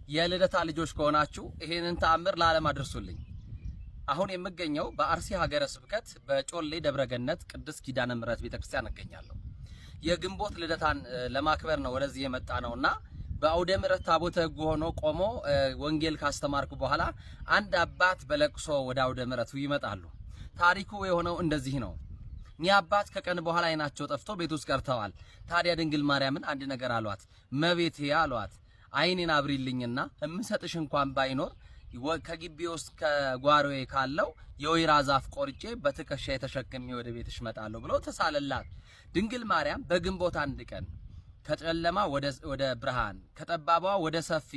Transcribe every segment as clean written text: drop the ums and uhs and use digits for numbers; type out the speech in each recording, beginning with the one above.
የልደታ ልጆች ከሆናችሁ ይሄንን ተአምር ለዓለም አድርሱልኝ። አሁን የምገኘው በአርሲ ሀገረ ስብከት በጮሌ ደብረገነት ቅድስት ኪዳነ ምሕረት ቤተክርስቲያን እገኛለሁ። የግንቦት ልደታን ለማክበር ነው ወደዚህ የመጣ ነውና በአውደ ምሕረት ታቦተ ሕግ ሆኖ ቆሞ ወንጌል ካስተማርኩ በኋላ አንድ አባት በለቅሶ ወደ አውደ ምሕረቱ ይመጣሉ። ታሪኩ የሆነው እንደዚህ ነው። እኚህ አባት ከቀን በኋላ አይናቸው ጠፍቶ ቤት ውስጥ ቀርተዋል። ታዲያ ድንግል ማርያምን አንድ ነገር አሏት። መቤቴ አሏት፣ አይኔን አብሪልኝና እምሰጥሽ እንኳን ባይኖር ከግቢ ውስጥ ከጓሮዬ ካለው የወይራ ዛፍ ቆርጬ በትከሻ የተሸክሜ ወደ ቤትሽ መጣለሁ ብሎ ተሳለላት። ድንግል ማርያም በግንቦት አንድ ቀን ከጨለማ ወደ ብርሃን ከጠባቧ ወደ ሰፊ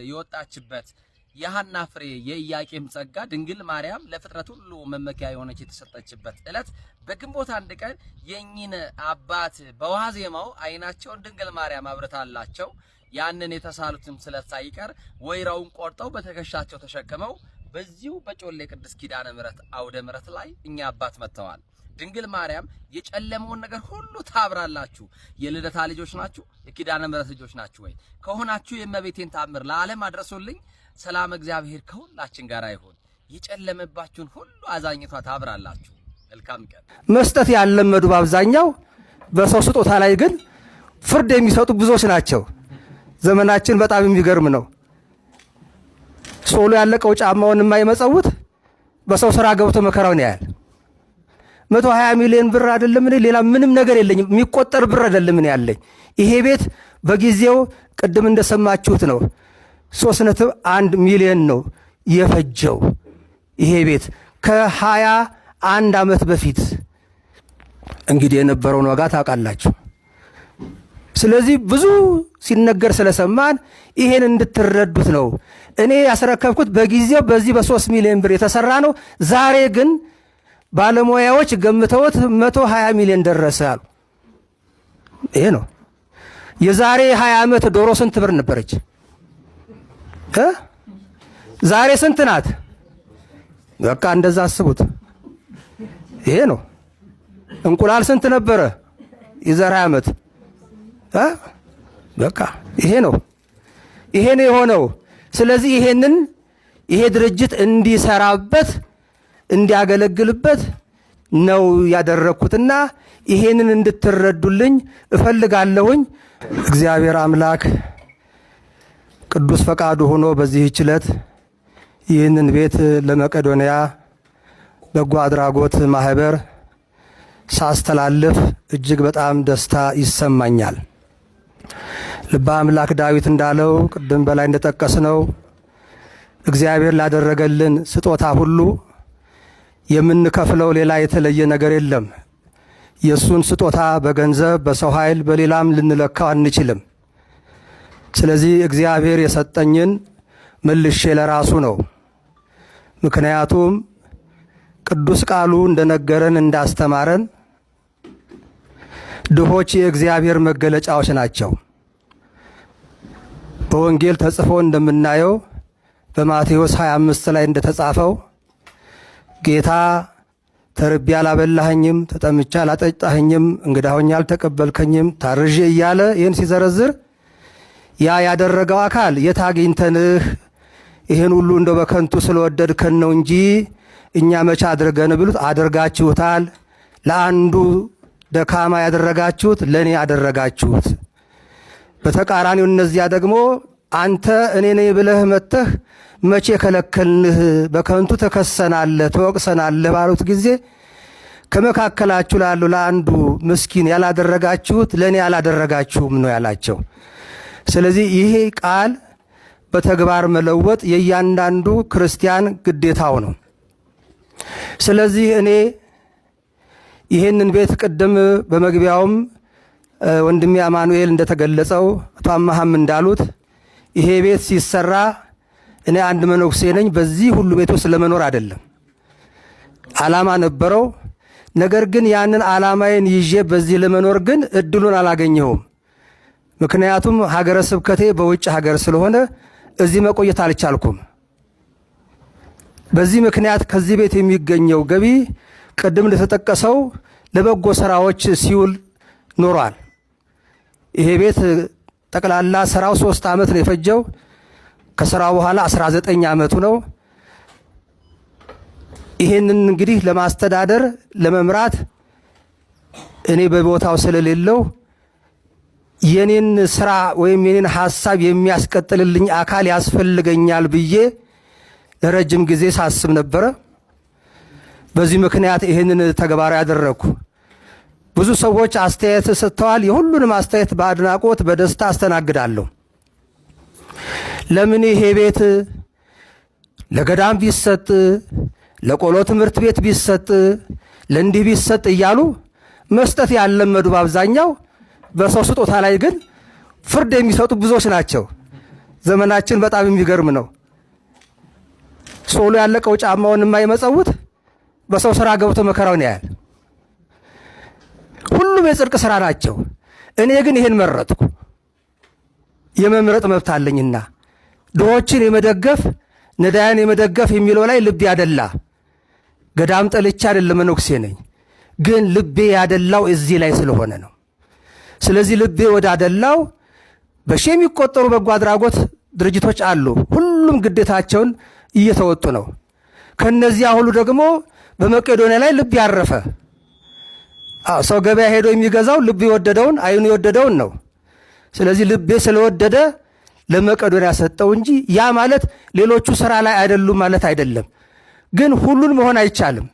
የወጣችበት የሐና ፍሬ የኢያቄም ጸጋ ድንግል ማርያም ለፍጥረት ሁሉ መመኪያ የሆነች የተሰጠችበት ዕለት በግንቦት አንድ ቀን የእኚህን አባት በዋዜማው አይናቸውን ድንግል ማርያም አብርታላቸው ያንን የተሳሉትም ስለት ሳይቀር ወይራውን ቆርጠው በትከሻቸው ተሸክመው በዚሁ በጮሌ ቅድስት ኪዳነ ምሕረት አውደ ምሕረት ላይ እኛ አባት መጥተዋል። ድንግል ማርያም የጨለመውን ነገር ሁሉ ታብራላችሁ። የልደታ ልጆች ናችሁ? የኪዳነ ምሕረት ልጆች ናችሁ ወይ? ከሆናችሁ የእመቤቴን ታምር ለዓለም አድርሱልኝ። ሰላም እግዚአብሔር ከሁላችን ጋር ይሁን። የጨለመባችሁን ሁሉ አዛኝቷ ታብራላችሁ። መልካም ቀን። መስጠት ያለመዱ በአብዛኛው በሰው ስጦታ ላይ ግን ፍርድ የሚሰጡ ብዙዎች ናቸው። ዘመናችን በጣም የሚገርም ነው። ሶሎ ያለቀው ጫማውን የማይመጸውት በሰው ስራ ገብቶ መከራውን ያያል። 120 ሚሊዮን ብር አይደለም እኔ ሌላ ምንም ነገር የለኝም፣ የሚቆጠር ብር አይደለም እኔ ያለኝ። ይሄ ቤት በጊዜው ቅድም እንደሰማችሁት ነው 3.1 ሚሊዮን ነው የፈጀው። ይሄ ቤት ከ21 ዓመት በፊት እንግዲህ የነበረውን ዋጋ ታውቃላችሁ። ስለዚህ ብዙ ሲነገር ስለሰማን ይሄን እንድትረዱት ነው። እኔ ያስረከብኩት በጊዜው በዚህ በ3 ሚሊዮን ብር የተሰራ ነው። ዛሬ ግን ባለሙያዎች ገምተውት 120 ሚሊዮን ደረሰ አሉ። ይሄ ነው። የዛሬ 20 ዓመት ዶሮ ስንት ብር ነበረች? ዛሬ ስንት ናት? በቃ እንደዛ አስቡት። ይሄ ነው። እንቁላል ስንት ነበረ የዛሬ 20 ዓመት? በቃ ይሄ ነው። ይሄ ነው የሆነው። ስለዚህ ይሄ ድርጅት እንዲሰራበት እንዲያገለግልበት ነው ያደረኩትና ይሄንን እንድትረዱልኝ እፈልጋለሁኝ። እግዚአብሔር አምላክ ቅዱስ ፈቃዱ ሆኖ በዚህች ዕለት ይህንን ቤት ለመቄዶንያ በጎ አድራጎት ማህበር ሳስተላልፍ እጅግ በጣም ደስታ ይሰማኛል። ልበ አምላክ ዳዊት እንዳለው ቅድም በላይ እንደጠቀስነው እግዚአብሔር ላደረገልን ስጦታ ሁሉ የምንከፍለው ሌላ የተለየ ነገር የለም። የሱን ስጦታ በገንዘብ በሰው ኃይል በሌላም ልንለካው አንችልም። ስለዚህ እግዚአብሔር የሰጠኝን መልሼ ለራሱ ነው። ምክንያቱም ቅዱስ ቃሉ እንደነገረን እንዳስተማረን ድሆች የእግዚአብሔር መገለጫዎች ናቸው። በወንጌል ተጽፎ እንደምናየው በማቴዎስ 25 ላይ እንደተጻፈው ጌታ ተርቤ አላበላኸኝም፣ ተጠምቼ አላጠጣኸኝም፣ እንግዳ ሆኜ አልተቀበልከኝም፣ ታርዤ እያለ ይህን ሲዘረዝር ያ ያደረገው አካል የት አግኝተንህ ይህን ሁሉ እንደው በከንቱ ስለወደድከን ነው እንጂ እኛ መቼ አድርገን ብሉት አድርጋችሁታል። ለአንዱ ደካማ ያደረጋችሁት ለእኔ ያደረጋችሁት። በተቃራኒው እነዚያ ደግሞ አንተ እኔ ነኝ ብለህ መጥተህ መቼ ከለከልንህ፣ በከንቱ ተከሰናለህ፣ ተወቅሰናለህ ባሉት ጊዜ ከመካከላችሁ ላሉ ለአንዱ ምስኪን ያላደረጋችሁት ለእኔ ያላደረጋችሁም ነው ያላቸው። ስለዚህ ይሄ ቃል በተግባር መለወጥ የእያንዳንዱ ክርስቲያን ግዴታው ነው። ስለዚህ እኔ ይህንን ቤት ቅድም በመግቢያውም ወንድሜ አማኑኤል እንደተገለጸው አቶ አማሃም እንዳሉት ይሄ ቤት ሲሰራ እኔ አንድ መነኩሴ ነኝ። በዚህ ሁሉ ቤት ውስጥ ለመኖር አይደለም፣ ዓላማ ነበረው። ነገር ግን ያንን ዓላማዬን ይዤ በዚህ ለመኖር ግን እድሉን አላገኘሁም። ምክንያቱም ሀገረ ስብከቴ በውጭ ሀገር ስለሆነ እዚህ መቆየት አልቻልኩም። በዚህ ምክንያት ከዚህ ቤት የሚገኘው ገቢ ቅድም እንደተጠቀሰው ለበጎ ስራዎች ሲውል ኖሯል። ይሄ ቤት ጠቅላላ ስራው 3 ዓመት ነው የፈጀው። ከስራው በኋላ 19 ዓመቱ ነው። ይሄንን እንግዲህ ለማስተዳደር ለመምራት እኔ በቦታው ስለሌለው የኔን ስራ ወይም የኔን ሐሳብ የሚያስቀጥልልኝ አካል ያስፈልገኛል ብዬ ለረጅም ጊዜ ሳስብ ነበረ። በዚህ ምክንያት ይሄንን ተግባራዊ ያደረኩ። ብዙ ሰዎች አስተያየት ሰጥተዋል። የሁሉንም አስተያየት በአድናቆት በደስታ አስተናግዳለሁ። ለምን ይሄ ቤት ለገዳም ቢሰጥ፣ ለቆሎ ትምህርት ቤት ቢሰጥ፣ ለእንዲህ ቢሰጥ እያሉ መስጠት ያለመዱ በአብዛኛው በሰው ስጦታ ላይ ግን ፍርድ የሚሰጡ ብዙዎች ናቸው። ዘመናችን በጣም የሚገርም ነው። ሶሎ ያለቀው ጫማውን የማይመጸውት በሰው ስራ ገብቶ መከራውን ያያል። ሁሉም የጽድቅ ስራ ናቸው። እኔ ግን ይሄን መረጥኩ። የመምረጥ መብት አለኝና ድሆችን የመደገፍ ነዳያን የመደገፍ የሚለው ላይ ልቤ ያደላ። ገዳም ጠልቼ አይደለም፣ መነኩሴ ነኝ። ግን ልቤ ያደላው እዚህ ላይ ስለሆነ ነው። ስለዚህ ልቤ ወዳደላው በሺ የሚቆጠሩ በጎ አድራጎት ድርጅቶች አሉ። ሁሉም ግዴታቸውን እየተወጡ ነው። ከነዚያ ሁሉ ደግሞ በመቄዶንያ ላይ ልብ ያረፈ ሰው ገበያ ሄዶ የሚገዛው ልብ የወደደውን አይኑ የወደደውን ነው። ስለዚህ ልቤ ስለወደደ ለመቄዶንያ ሰጠው እንጂ ያ ማለት ሌሎቹ ስራ ላይ አይደሉም ማለት አይደለም። ግን ሁሉን መሆን አይቻልም።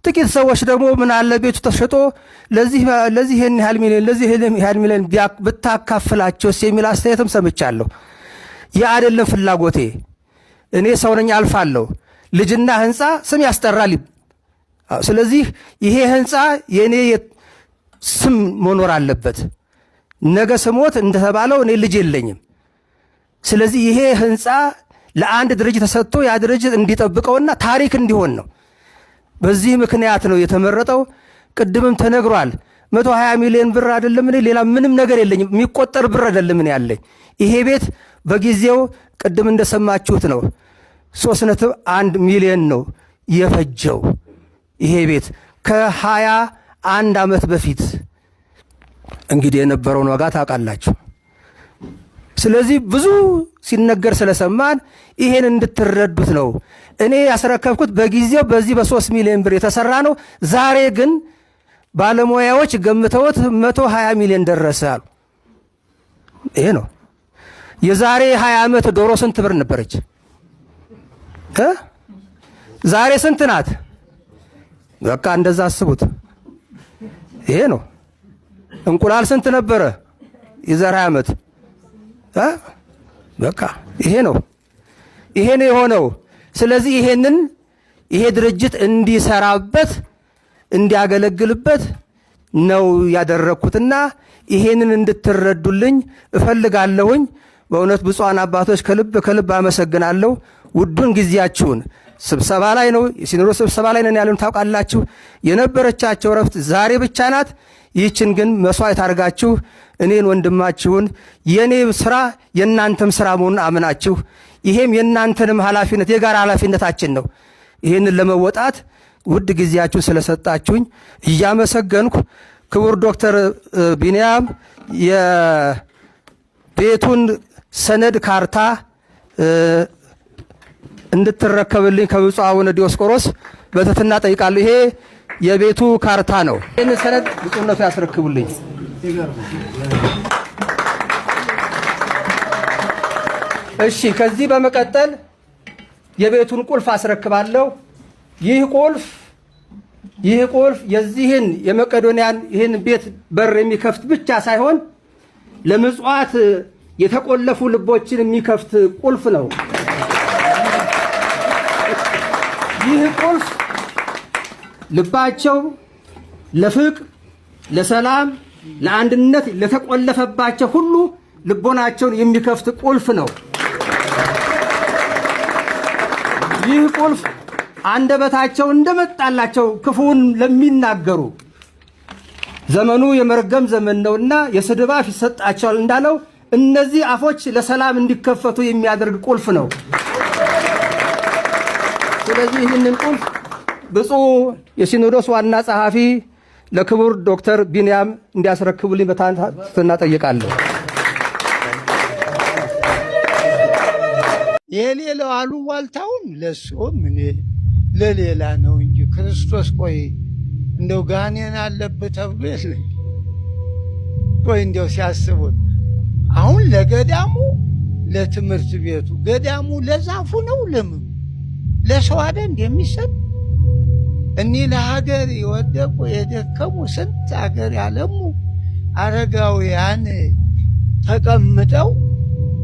ጥቂት ሰዎች ደግሞ ምን አለ ቤቱ ተሸጦ ለዚህ ይሄን ያህል ሚሊዮን ለዚህ ይሄን ያህል ሚሊዮን ብታካፍላቸውስ የሚል አስተያየትም ሰምቻለሁ። ያ አይደለም ፍላጎቴ። እኔ ሰው ነኝ፣ አልፋለሁ። ልጅና ህንፃ ስም ያስጠራል። ስለዚህ ይሄ ህንፃ የኔ ስም መኖር አለበት። ነገ ስሞት እንደተባለው እኔ ልጅ የለኝም። ስለዚህ ይሄ ህንፃ ለአንድ ድርጅት ተሰጥቶ ያ ድርጅት እንዲጠብቀውና ታሪክ እንዲሆን ነው። በዚህ ምክንያት ነው የተመረጠው። ቅድምም ተነግሯል። 120 ሚሊዮን ብር አይደለም እኔ ሌላ ምንም ነገር የለኝም። የሚቆጠር ብር አይደለም እኔ ያለኝ። ይሄ ቤት በጊዜው ቅድም እንደሰማችሁት ነው 3.1 ሚሊዮን ነው የፈጀው። ይሄ ቤት ከ21 ዓመት በፊት እንግዲህ የነበረውን ዋጋ ታውቃላችሁ። ስለዚህ ብዙ ሲነገር ስለሰማን ይሄን እንድትረዱት ነው እኔ ያስረከብኩት። በጊዜው በዚህ በ3 ሚሊዮን ብር የተሰራ ነው። ዛሬ ግን ባለሙያዎች ገምተውት 120 ሚሊዮን ደረሰ አሉ። ይሄ ነው። የዛሬ 20 ዓመት ዶሮ ስንት ብር ነበረች? ዛሬ ስንት ናት? በቃ እንደዛ አስቡት። ይሄ ነው። እንቁላል ስንት ነበረ የዛሬ 20 ዓመት? በቃ ይሄ ነው። ይሄ ነው የሆነው። ስለዚህ ይሄ ድርጅት እንዲሰራበት እንዲያገለግልበት ነው ያደረኩትና ይሄንን እንድትረዱልኝ እፈልጋለሁኝ። በእውነት ብፁዓን አባቶች ከልብ አመሰግናለሁ። ውዱን ጊዜያችሁን ስብሰባ ላይ ነው፣ የሲኖዶስ ስብሰባ ላይ ነን ያሉን ታውቃላችሁ። የነበረቻቸው ረፍት ዛሬ ብቻ ናት። ይህችን ግን መስዋዕት አድርጋችሁ እኔን ወንድማችሁን የኔ ስራ የናንተም ስራ መሆኑን አምናችሁ ይሄም የናንተንም ኃላፊነት የጋራ ኃላፊነታችን ነው። ይሄንን ለመወጣት ውድ ጊዜያችሁን ስለሰጣችሁኝ እያመሰገንኩ ክቡር ዶክተር ቢንያም የቤቱን ሰነድ ካርታ እንድትረከብልኝ ከብፁዕ አቡነ ዲዮስቆሮስ በትህትና ጠይቃለሁ። ይሄ የቤቱ ካርታ ነው። ይህን ሰነድ ብፁዕነቱ ያስረክቡልኝ። እሺ፣ ከዚህ በመቀጠል የቤቱን ቁልፍ አስረክባለሁ። ይህ ቁልፍ የዚህን የመቄዶንያን ይህን ቤት በር የሚከፍት ብቻ ሳይሆን ለምጽዋት የተቆለፉ ልቦችን የሚከፍት ቁልፍ ነው። ይህ ቁልፍ ልባቸው ለፍቅር፣ ለሰላም፣ ለአንድነት ለተቆለፈባቸው ሁሉ ልቦናቸውን የሚከፍት ቁልፍ ነው። ይህ ቁልፍ አንደበታቸው እንደመጣላቸው ክፉን ለሚናገሩ ዘመኑ የመርገም ዘመን ነውና የስድብ አፍ ይሰጣቸዋል እንዳለው እነዚህ አፎች ለሰላም እንዲከፈቱ የሚያደርግ ቁልፍ ነው። ስለዚህ ይህንን ቁልፍ ብፁዕ የሲኖዶስ ዋና ጸሐፊ ለክቡር ዶክተር ቢንያም እንዲያስረክቡልኝ በትህትና ጠይቃለሁ። የሌላው አሉባልታውን ለሱ ምን ለሌላ ነው እንጂ ክርስቶስ ቆይ እንደው ጋኔን አለበት ተብሎ የለ። ቆይ እንደው ሲያስቡት አሁን ለገዳሙ ለትምህርት ቤቱ ገዳሙ ለዛፉ ነው ለምን ለሰው አይደል እንደሚሰጥ እኒህ ለሀገር የወደቁ የደከሙ ስንት ሀገር ያለሙ አረጋውያን ተቀምጠው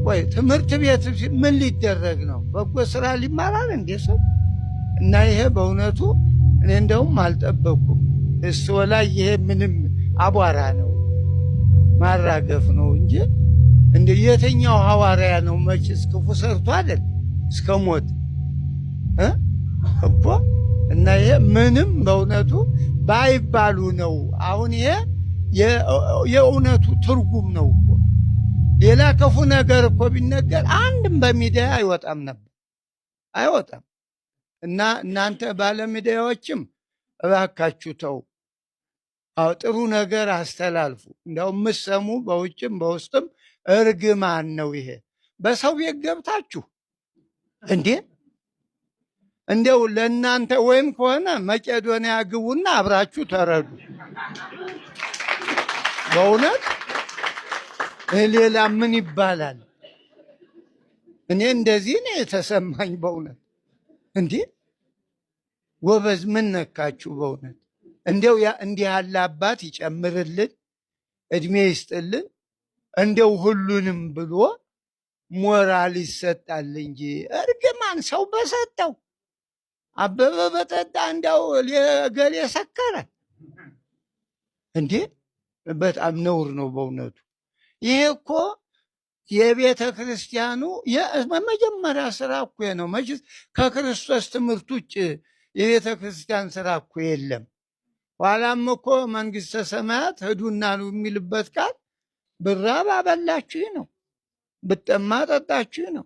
ወይ ትምህርት ቤት ምን ሊደረግ ነው? በጎ ስራ ሊማራል እንዴ ሰው? እና ይሄ በእውነቱ እኔ እንደውም አልጠበኩም። እሱ ላይ ይሄ ምንም አቧራ ነው ማራገፍ ነው እንጂ እንደ የትኛው ሐዋርያ ነው መችስ ክፉ ሰርቶ አይደል እስከ ሞት እኮ። እና ይሄ ምንም በእውነቱ ባይባሉ ነው። አሁን ይሄ የእውነቱ ትርጉም ነው እኮ። ሌላ ክፉ ነገር እኮ ቢነገር አንድም በሚዲያ አይወጣም ነበር፣ አይወጣም። እና እናንተ ባለሚዲያዎችም እባካችሁ ተው፣ አው ጥሩ ነገር አስተላልፉ። እንደው ምሰሙ በውጭም በውስጥም እርግማን ነው ይሄ። በሰው ቤት ገብታችሁ እንዴ እንደው ለእናንተ ወይም ከሆነ መቄዶንያ ግቡና አብራችሁ ተረዱ። በእውነት ሌላ ምን ይባላል? እኔ እንደዚህ ነው የተሰማኝ በእውነት። እንዴ ወበዝ ምን ነካችሁ በእውነት? እንደው እንዲህ ያለ አባት ይጨምርልን፣ እድሜ ይስጥልን። እንደው ሁሉንም ብሎ ሞራል ይሰጣል እንጂ እርግማን ሰው በሰጠው አበበ በጠጣ እንደው ገሌ ሰከረ እንዴ! በጣም ነውር ነው በእውነቱ። ይሄ እኮ የቤተ ክርስቲያኑ የመጀመሪያ ስራ እኮ ነው። መቼስ ከክርስቶስ ትምህርት ውጭ የቤተ ክርስቲያን ስራ እኮ የለም። ኋላም እኮ መንግሥተ ሰማያት ሂዱና ነው የሚልበት ቃል ብራብ አበላችሁ ነው፣ ብጠማ ጠጣችሁ ነው፣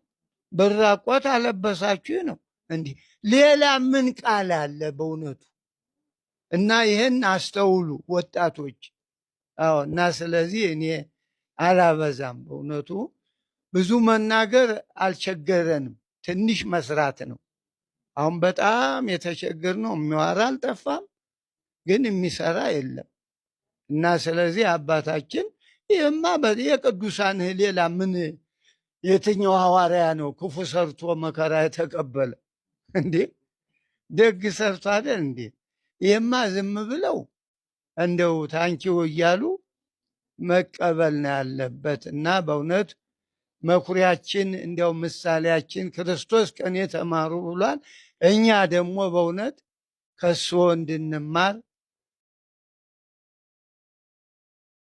ብራቆት አለበሳችሁ ነው። እንዲህ ሌላ ምን ቃል አለ በእውነቱ? እና ይህን አስተውሉ ወጣቶች። አዎ። እና ስለዚህ እኔ አላበዛም በእውነቱ። ብዙ መናገር አልቸገረንም፣ ትንሽ መስራት ነው። አሁን በጣም የተቸገርነው የሚዋራ አልጠፋም፣ ግን የሚሰራ የለም። እና ስለዚህ አባታችን ይህማ የቅዱሳን ሌላ ምን የትኛው ሐዋርያ ነው ክፉ ሰርቶ መከራ የተቀበለ እንዴ? ደግ ሰርቶ አይደል እንዴ? ይህማ ዝም ብለው እንደው ታንኪው እያሉ መቀበል ነው ያለበት። እና በእውነት መኩሪያችን እንዲያው ምሳሌያችን ክርስቶስ ከኔ ተማሩ ብሏል። እኛ ደግሞ በእውነት ከሱ እንድንማር